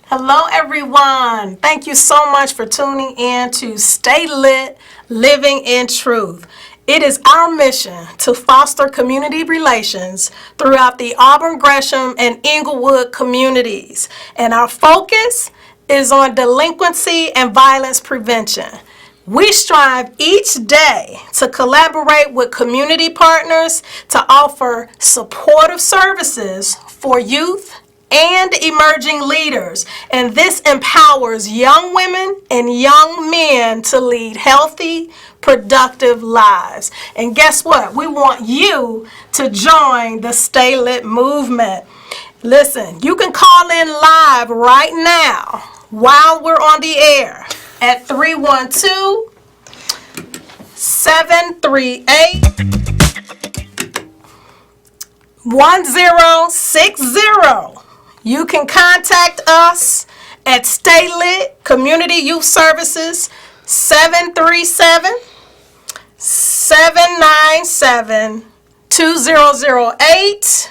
Hello, everyone. Thank you so much for tuning in to Stay Lit, Living in Truth. It is our mission to foster community relations throughout the Auburn, Gresham, and Inglewood communities. And our focus is on delinquency and violence prevention. We strive each day to collaborate with community partners to offer supportive services for youth and emerging leaders. And this empowers young women and young men to lead healthy, productive lives. And guess what? We want you to join the Stay Lit movement. Listen, you can call in live right now while we're on the air at 312-738-1060. You can contact us at StayLIT Community Youth Services 737-797-2008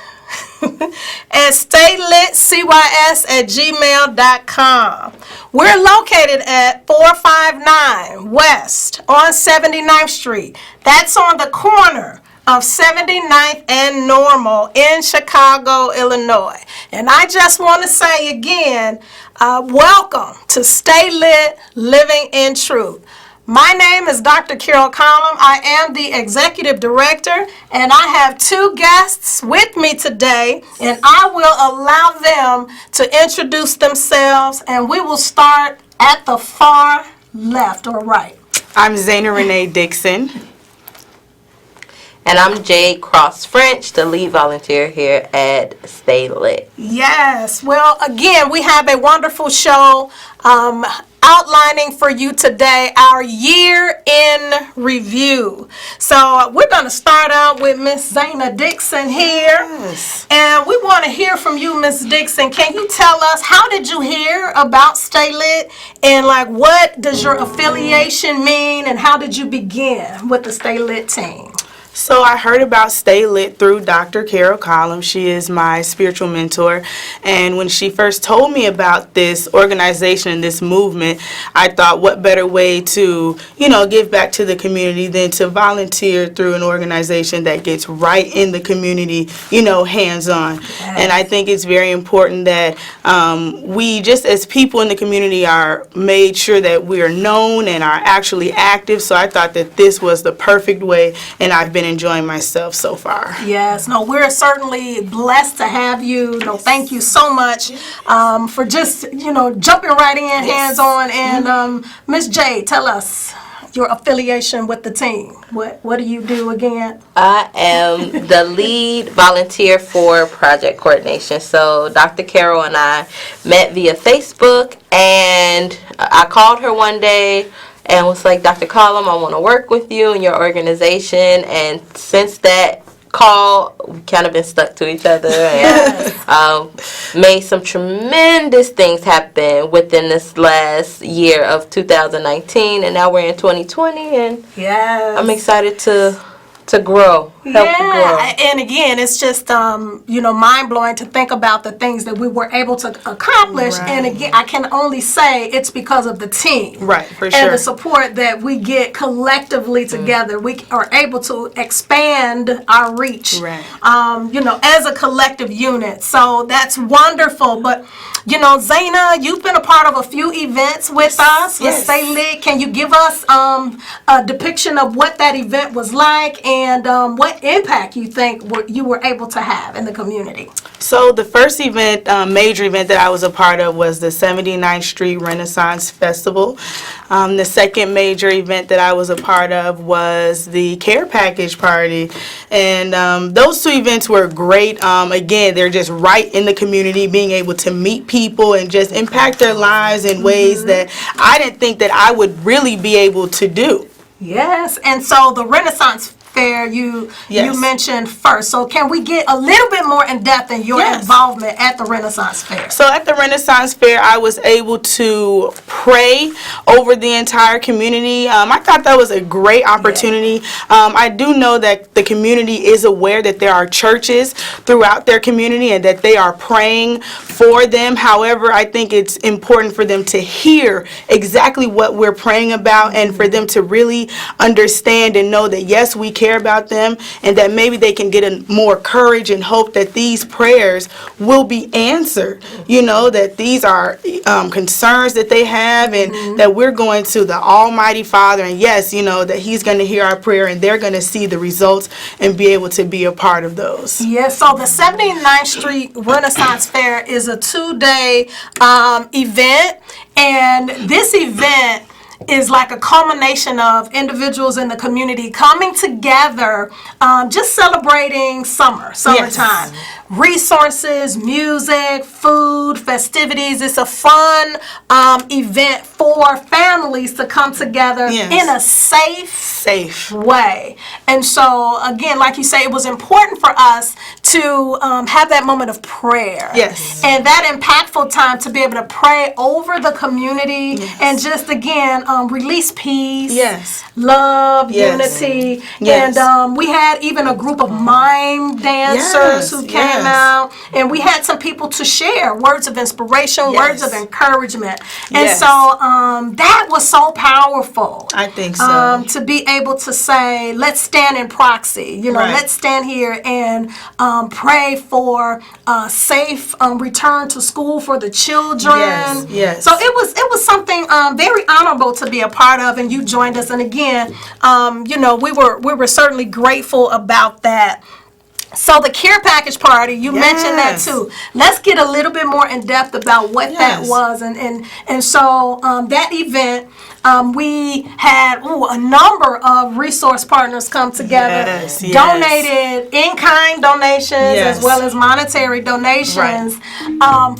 and StayLITCYS@gmail.com. We're located at 459 West on 79th Street. That's on the corner of 79th and Normal in Chicago, Illinois. And I just want to say again, welcome to Stay Lit, Living in Truth. My name is Dr. Carol Collum. I am the Executive Director, and I have two guests with me today, and I will allow them to introduce themselves, and we will start at the far left or right. I'm Zayna Renee Dixon. And I'm Jade Cross French, the lead volunteer here at Stay Lit. Yes. Well, again, we have a wonderful show outlining for you today our year in review. So we're going to start out with Miss Zayna Dixon here. Yes. And we want to hear from you, Miss Dixon. Can you tell us, how did you hear about Stay Lit? And what does your affiliation mean? And how did you begin with the Stay Lit team? So I heard about Stay Lit through Dr. Carol Collum. She is my spiritual mentor. And when she first told me about this organization and this movement, I thought, what better way to, give back to the community than to volunteer through an organization that gets right in the community, hands-on. Yes. And I think it's very important that we, just as people in the community, are made sure that we are known and are actually active. So I thought that this was the perfect way, and I've been enjoying myself so far. Yes, no, we're certainly blessed to have you. No, thank you so much for just, jumping right in, hands-on. And Miss J, tell us your affiliation with the team. What do you do again? I am the lead volunteer for project coordination. So Dr. Carol and I met via Facebook, and I called her one day and was like, Dr. Collum, I want to work with you and your organization. And since that call, we kind of been stuck to each other and made some tremendous things happen within this last year of 2019. And now we're in 2020, and I'm excited to grow. And again, it's just mind-blowing to think about the things that we were able to accomplish. Right. And again, I can only say it's because of the team. Right, for sure. And the support that we get collectively together. We are able to expand our reach, right. As a collective unit. So that's wonderful. But, Zayna, you've been a part of a few events with us. With Stay Lit. Can you give us a depiction of what that event was like, and what impact you think you were able to have in the community? So the first event, major event that I was a part of, was the 79th Street Renaissance Festival. The second major event that I was a part of was the Care Package Party. And those two events were great. Again, they're just right in the community, being able to meet people and just impact their lives in ways that I didn't think that I would really be able to do. Yes, and so the Renaissance Fair you Yes. mentioned first. So can we get a little bit more in depth in your Yes. involvement at the Renaissance Fair? So at the Renaissance Fair, I was able to pray over the entire community. I thought that was a great opportunity. I do know that the community is aware that there are churches throughout their community and that they are praying for them. However, I think it's important for them to hear exactly what we're praying about and for them to really understand and know that, yes, we care about them and that maybe they can get more courage and hope that these prayers will be answered. You know, that these are concerns that they have and that we're going to the Almighty Father, and yes, you know, that He's going to hear our prayer and they're going to see the results and be able to be a part of those. Yes, so the 79th Street Renaissance Fair is a 2-day event, and this event is like a culmination of individuals in the community coming together, just celebrating summertime. Resources, music, food, festivities. It's a fun event for families to come together in a safe way. And so, again, like you say, it was important for us to have that moment of prayer. Yes. And that impactful time to be able to pray over the community and just, again, release peace, love, unity. And we had even a group of mime dancers who came out, and we had some people to share words of inspiration, words of encouragement. And so that was so powerful. I think so. To be able to say, let's stand in proxy, you know, let's stand here and pray for safe return to school for the children. Yes. So it was something very honorable to be a part of, and you joined us. And again, you know, we were certainly grateful about that. So the care package party, you mentioned that too. Let's get a little bit more in depth about what that was. And so that event, we had a number of resource partners come together, donated in-kind donations as well as monetary donations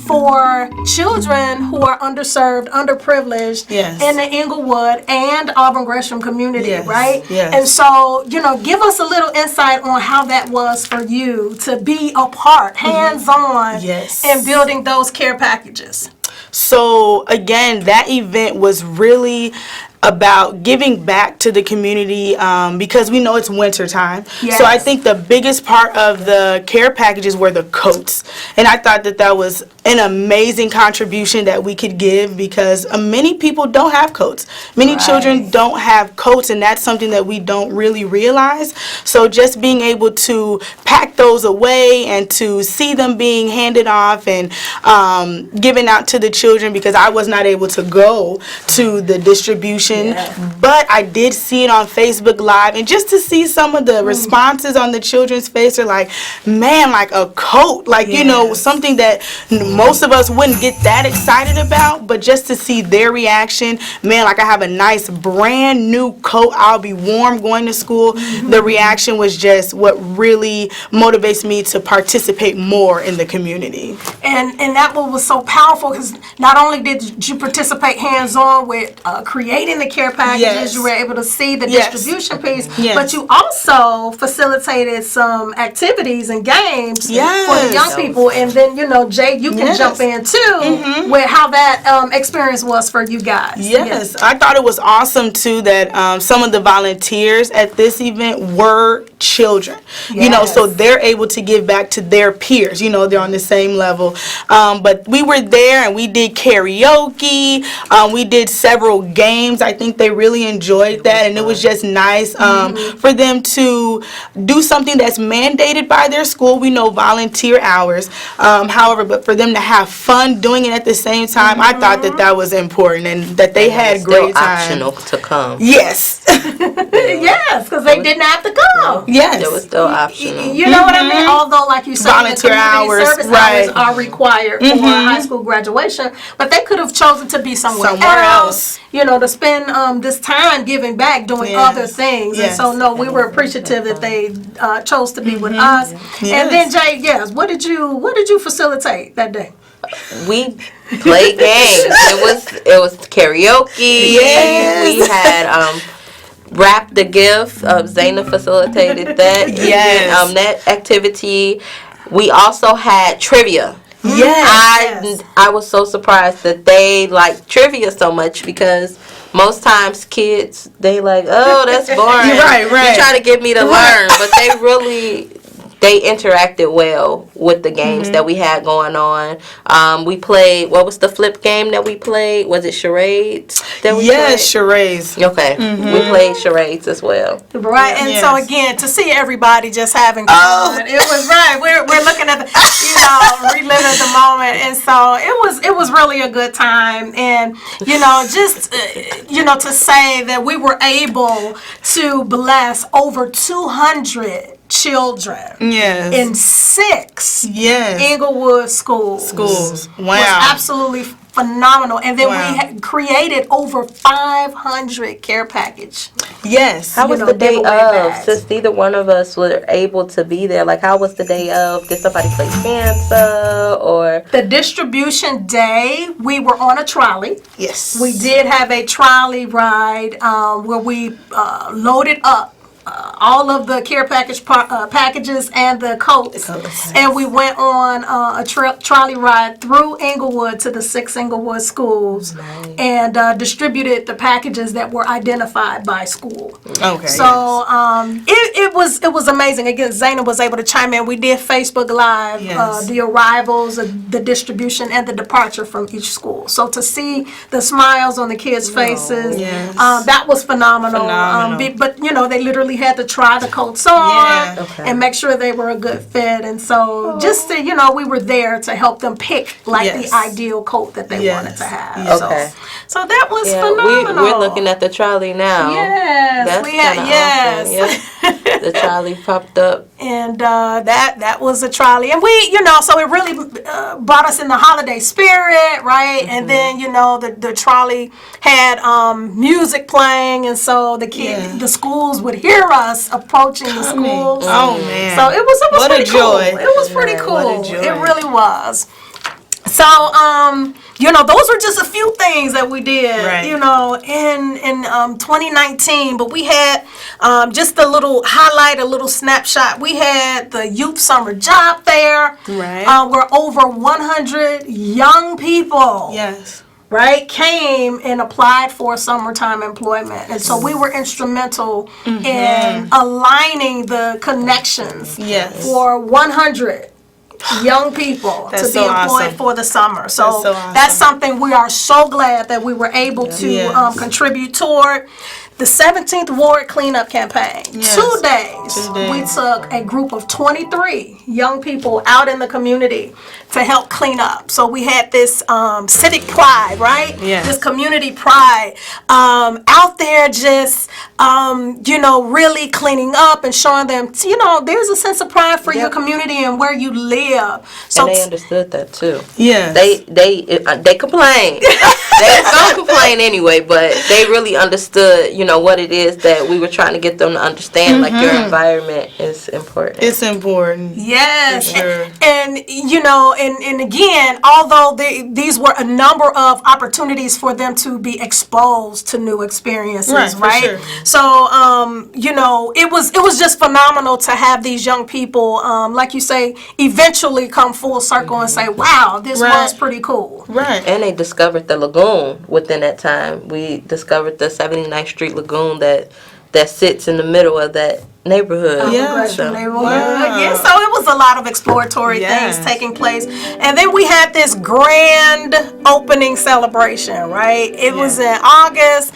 for children who are underserved, underprivileged in the Inglewood and Auburn Gresham community, right? And so, you know, give us a little insight on how that was for you to be a part, hands-on, in building those care packages. So again, that event was really about giving back to the community because we know it's winter time. So I think the biggest part of the care packages were the coats. And I thought that that was an amazing contribution that we could give because many people don't have coats. Many children don't have coats, and that's something that we don't really realize. So just being able to pack those away and to see them being handed off and given out to the children, because I was not able to go to the distribution, but I did see it on Facebook Live, and just to see some of the responses on the children's face are like, man, like a coat, like, you know, something that most of us wouldn't get that excited about, but just to see their reaction, man, like I have a nice brand new coat, I'll be warm going to school. The reaction was just what really motivates me to participate more in the community. And that one was so powerful because not only did you participate hands-on with creating the care packages, you were able to see the distribution piece, but you also facilitated some activities and games for the young people. And then, you know, Jay, you can jump in too with how that experience was for you guys. I thought it was awesome too that some of the volunteers at this event were children, you know, so they're able to give back to their peers, you know, they're on the same level. But we were there and we did karaoke, we did several games. I think they really enjoyed that, and it was just nice for them to do something that's mandated by their school. We know volunteer hours, however, but for them to have fun doing it at the same time, I thought that that was important and that they had great time. Optional to come. Yes, because they didn't have to come. It was still optional. You know what I mean? Although, like you said, volunteer hours, service hours are required for high school graduation, but they could have chosen to be somewhere else. You know, to spend this time giving back, doing other things. And so, no, we were appreciative that they chose to be with us. And then, Jay, what did you facilitate that day? We played games. It was karaoke. We had wrap the gift. Zayna facilitated that. Yes. That activity. We also had trivia. Yes. I was so surprised that they like trivia so much, because most times kids, they like, oh, that's boring. Right. You try to get me to learn, but they interacted well with the games that we had going on. We played, what was the flip game that we played? Was it charades that we played? Charades. Okay. We played charades as well. Right, and so again, to see everybody just having fun, it was right. We're looking at the, reliving the moment, and so it was really a good time, and just to say that we were able to bless over 200 children in 6 Inglewood schools. Wow. Was absolutely phenomenal. And then we created over 500 care package. Yes. How was the day of? Since neither one of us were able to be there, like, how was the day of? Did somebody play Santa or? The distribution day, we were on a trolley. Yes. We did have a trolley ride where we loaded up all of the care packages and the coats, and we went on a trolley ride through Inglewood to the 6 Inglewood schools, and distributed the packages that were identified by school. Okay. So it was amazing. Again, Zayna was able to chime in. We did Facebook Live the arrivals, the distribution, and the departure from each school. So to see the smiles on the kids' faces, that was phenomenal. But they literally had to try the coats on and make sure they were a good fit, and so just to, we were there to help them pick the ideal coat that they wanted to have. Okay. So that was phenomenal. We're looking at the trolley now. Yes, that's we had awesome. The trolley popped up, and that was a trolley, and we so it really brought us in the holiday spirit, right? And then the trolley had music playing, and so the schools would hear us approaching the schools. Oh man! So it was what pretty a joy. cool. It was pretty cool. What a joy. It really was. So those are just a few things that we did, in 2019. But we had just a little highlight, a little snapshot. We had the Youth Summer Job Fair, where over 100 young people, came and applied for summertime employment. And so we were instrumental in aligning the connections for 100 young people to be employed for the summer. So that's something we are so glad that we were able to contribute toward. The 17th Ward Cleanup Campaign. 2 days, we took a group of 23 young people out in the community to help clean up. So we had this civic pride, right? This community pride out there just, really cleaning up and showing them, there's a sense of pride for your community and where you live. So and they understood that too. Yeah. They complained. They don't complain anyway, but they really understood, what it is that we were trying to get them to understand. Like, your environment is important. It's important. Yes. For sure. And again, although these were a number of opportunities for them to be exposed to new experiences, right? Sure. So, it was just phenomenal to have these young people, like you say, eventually come full circle and say, wow, this was pretty cool. Right. And they discovered the lagoon within that time. We discovered the 79th Street Lagoon that sits in the middle of that neighborhood. So it was a lot of exploratory things taking place. And then we had this grand opening celebration, right? It was in August.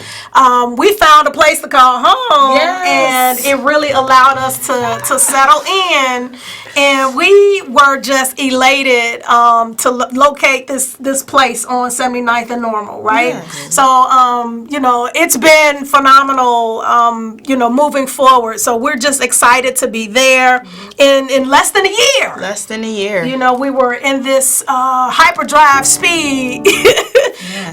We found a place to call home, and it really allowed us to settle in. And we were just elated to locate this place on 79th and Normal, right? Yes. So, it's been phenomenal, moving forward. So we're just excited to be there in less than a year. Less than a year. We were in this hyperdrive speed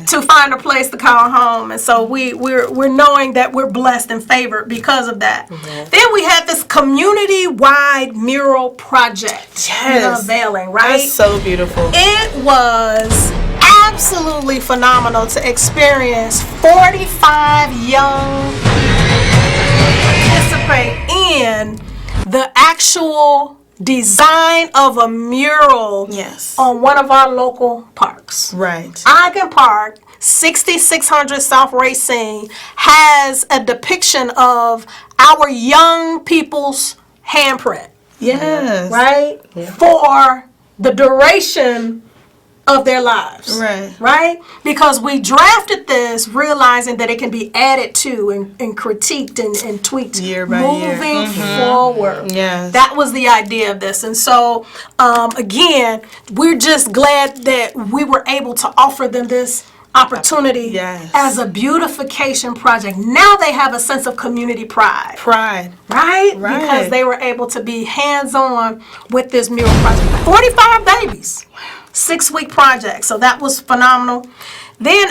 to find a place to call home. And so we're knowing that we're blessed and favored because of that. Then we had this community-wide mural project in unveiling, right? That's so beautiful. It was absolutely phenomenal to experience 45 young actual design of a mural Yes. on one of our local parks. Right. Ogden Park, 6600 South Racine, has a depiction of our young people's handprint, Yes. right? For the duration of their lives. Right. Right? Because we drafted this realizing that it can be added to and critiqued and tweaked Year by year. moving forward. Yes. That was the idea of this. And so, again, we're just glad that we were able to offer them this opportunity Yes. as a beautification project. Now they have a sense of community pride. Pride. Right? Right. Because they were able to be hands-on with this mural project. 45 babies. 6-week project. So that was phenomenal. Then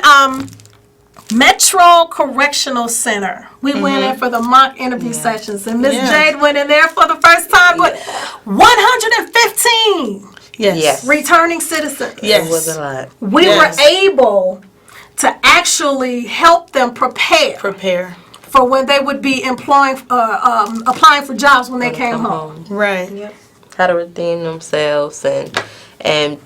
Metro Correctional Center. We went in for the mock interview sessions, and Miss Jade went in there for the first time with 115 Yes. returning citizens. Yes. It was a lot. We Yes. were able to actually help them prepare Prepare. for when they would be applying for jobs when they came home. Right. How to redeem themselves and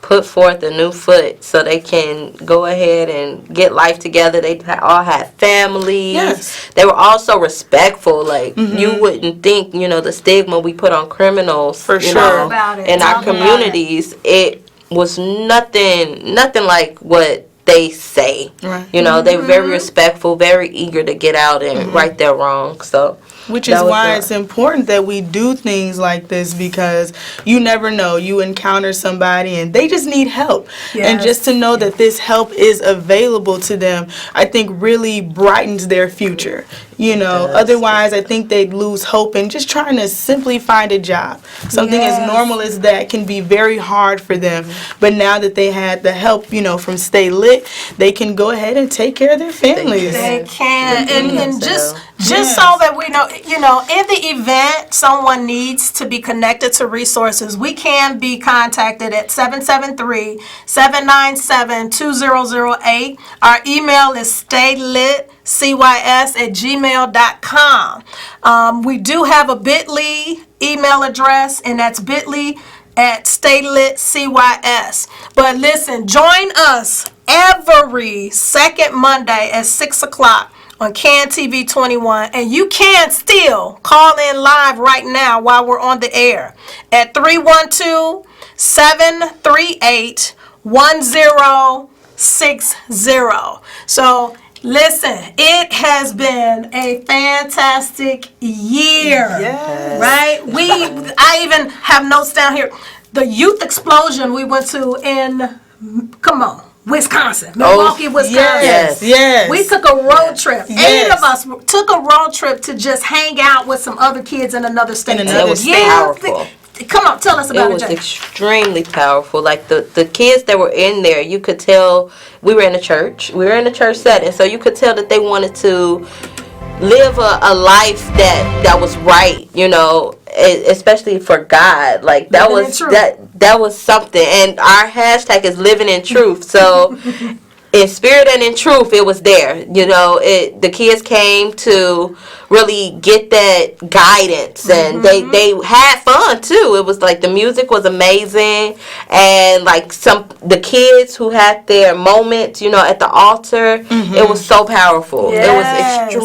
put forth a new foot so they can go ahead and get life together. They all had families. Yes. They were also respectful. Like, you wouldn't think, the stigma we put on criminals, For you sure. know, Talk about it. in Talk our about communities. It was nothing like what they say. Right. They're very respectful, very eager to get out and right their wrong. So Which that is was why the- it's important that we do things like this, because you never know. You encounter somebody and they just need help. And Yes. just to know that this help is available to them, I think really brightens their future. does. Otherwise I think they'd lose hope in just trying to simply find a job. Something Yes. as normal as that can be very hard for them. But now that they had the help, from Stay Lit, they can go ahead and take care of their families. They can, and just Yes. so that we know, in the event someone needs to be connected to resources, we can be contacted at 773-797-2008. Our email is StayLITCYS@gmail.com. We do have a bit.ly email address, and that's bit.ly@StayLITCYS. But listen, join us every second Monday at 6 o'clock on CAN TV 21, and you can still call in live right now while we're on the air at 312-738-1060. So listen, it has been a fantastic year. Yes. Right? I even have notes down here. The youth explosion we went to in, Wisconsin, Milwaukee, Wisconsin. Yes. Yes. We took a road trip. Yes. 8 of us took a road trip to just hang out with some other kids in another state. In another It was state. powerful. Come on, tell us about It it, was Jay. extremely powerful. Like the kids that were in there, you could tell we were in a church. We were in a church setting, so you could tell that they wanted to live a life that was right, especially for God. Like that Living in was truth. that was something. And our hashtag is living in truth. So in spirit and in truth, it was there. The kids came to really get that guidance, and they had fun too. It was like the music was amazing, and like the kids who had their moments, at the altar, it was so powerful. Yes. It was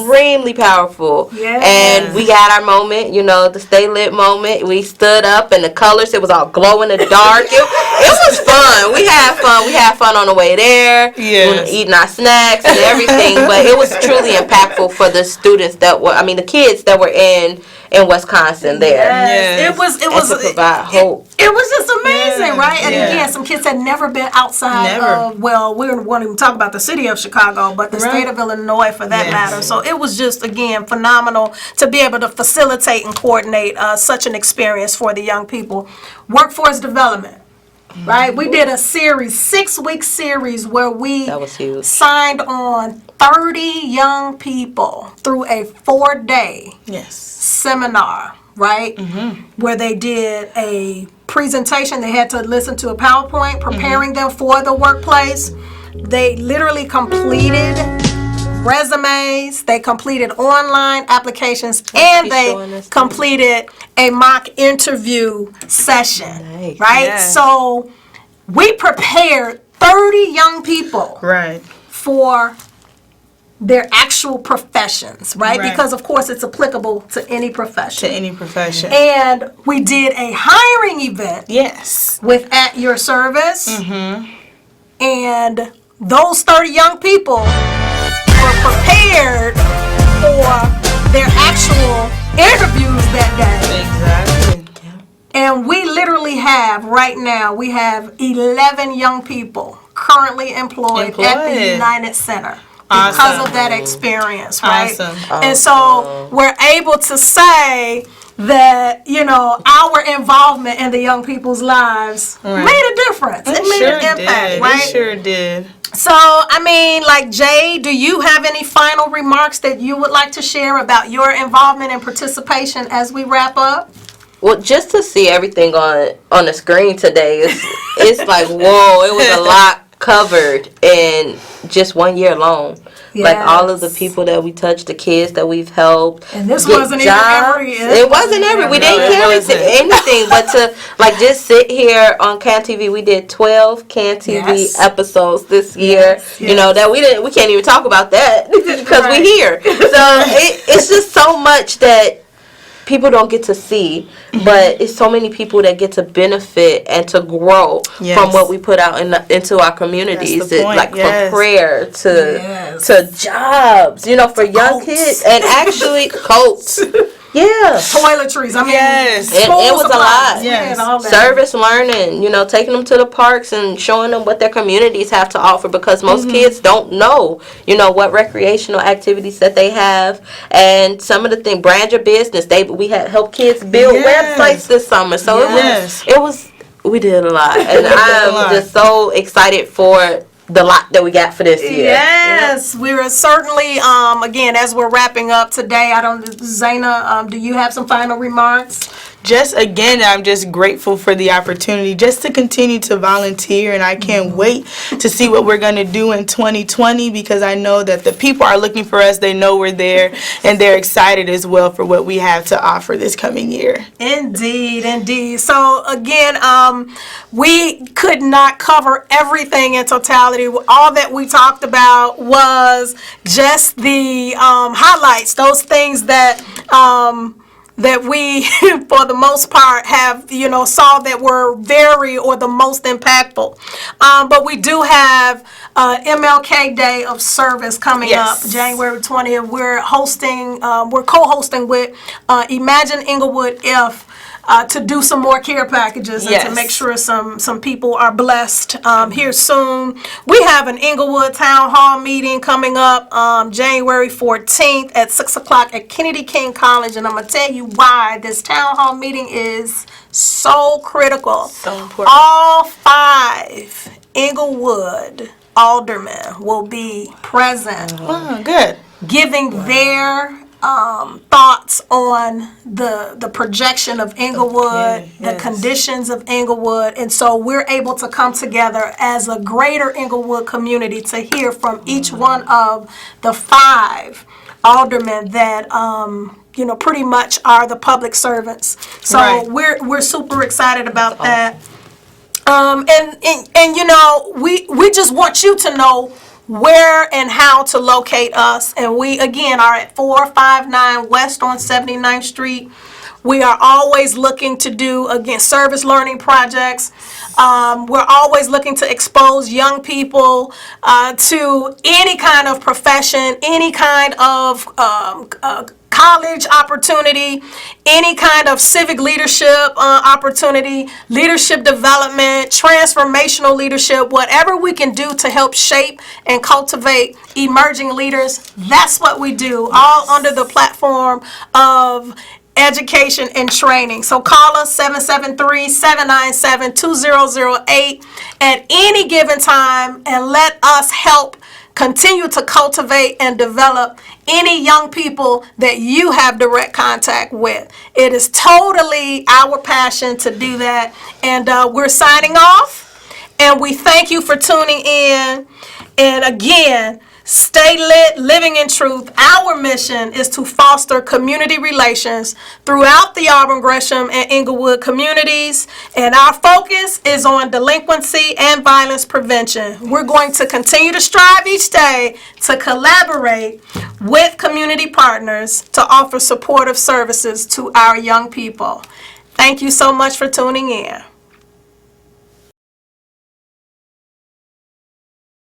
extremely powerful. Yes. And we had our moment, the Stay Lit moment. We stood up, and the colors, it was all glow in the dark. It was fun. We had fun. We had fun on the way there. Yes. Eating our snacks and everything, but it was truly impactful for the students the kids that were in Wisconsin there. Yes. Yes. It was And to provide hope. It was just amazing, Yeah. right? And Yeah. again, some kids had never been outside Never. of, we won't even talk about the city of Chicago, but the Right. state of Illinois for that Yes. matter. So it was just, again, phenomenal to be able to facilitate and coordinate such an experience for the young people. Workforce development. Right? We did a 6-week series where we That was huge. signed on 30 young people through a 4-day Yes. seminar, right? Where they did a presentation. They had to listen to a PowerPoint preparing them for the workplace. They literally completed resumes, they completed online applications, and they completed a mock interview session, Nice. right? Yes. So we prepared 30 young people Right. for their actual professions, right? Right. Because of course it's applicable to any To profession. any profession. And we did a hiring event Yes. with At Your Service. Mm-hmm. And those 30 young people were prepared for their actual interviews that day. Exactly. And we literally have, right now, we have 11 young people currently employed at the United Center because Awesome. of that experience, right? Awesome. And so we're able to say that, you know, our involvement in the young people's lives made a difference. It made Sure an impact, did. right? It sure did. So, I mean, like, Jay, do you have any final remarks that you would like to share about your involvement and participation as we wrap up? Well, just to see everything on the screen today, it's like, whoa, it was a lot covered in just 1 year alone. Like all of the people that we touched, the kids that we've helped. And this get wasn't jobs. even It wasn't every. We didn't carry anything, but to like just sit here on Can TV. We did 12 Can TV episodes this year. You know that we can't even talk about that because we're here. So it's just so much that people don't get to see, but it's so many people that get to benefit and to grow from what we put out into our communities. Like from prayer to jobs, you know, for young kids and actually coats. Yeah. Toiletries. I mean, it was a lot. Yes. Service learning, you know, taking them to the parks and showing them what their communities have to offer because most kids don't know, you know, what recreational activities that they have and some of the things, brand your business. We had helped kids build websites this summer. So we did a lot. And I'm just so excited for the lot that we got for this year. Yes, we are certainly, again, as we're wrapping up today, Zaina, do you have some final remarks? Just again, I'm just grateful for the opportunity just to continue to volunteer, and I can't wait to see what we're going to do in 2020 because I know that the people are looking for us. They know we're there, and they're excited as well for what we have to offer this coming year. Indeed, indeed. So again, we could not cover everything in totality. All that we talked about was just the highlights, those things that that we, for the most part, have, you know, saw that were the most impactful. But we do have MLK Day of Service coming up, January 20th. We're co-hosting with Imagine Inglewood If, to do some more care packages and to make sure some people are blessed here soon. We have an Inglewood Town Hall meeting coming up January 14th at 6 o'clock at Kennedy King College, and I'm going to tell you why this Town Hall meeting is so critical. So important. All 5 Inglewood aldermen will be present. Oh, good. Giving their thoughts on the projection of Inglewood, the conditions of Inglewood, and so we're able to come together as a greater Inglewood community to hear from each one of the 5 aldermen that you know, pretty much are the public servants. So we're super excited about that. And you know, we just want you to know where and how to locate us. And we, again, are at 459 West on 79th Street. We are always looking to do, again, service learning projects. We're always looking to expose young people to any kind of profession, any kind of college opportunity, any kind of civic leadership opportunity, leadership development, transformational leadership, whatever we can do to help shape and cultivate emerging leaders, that's what we do, all under the platform of education and training. So call us 773-797-2008 at any given time and let us help continue to cultivate and develop any young people that you have direct contact with. It is totally our passion to do that. And we're signing off, and we thank you for tuning in. And again, Stay Lit, Living in Truth. Our mission is to foster community relations throughout the Auburn, Gresham, and Inglewood communities, and our focus is on delinquency and violence prevention. We're going to continue to strive each day to collaborate with community partners to offer supportive services to our young people. Thank you so much for tuning in.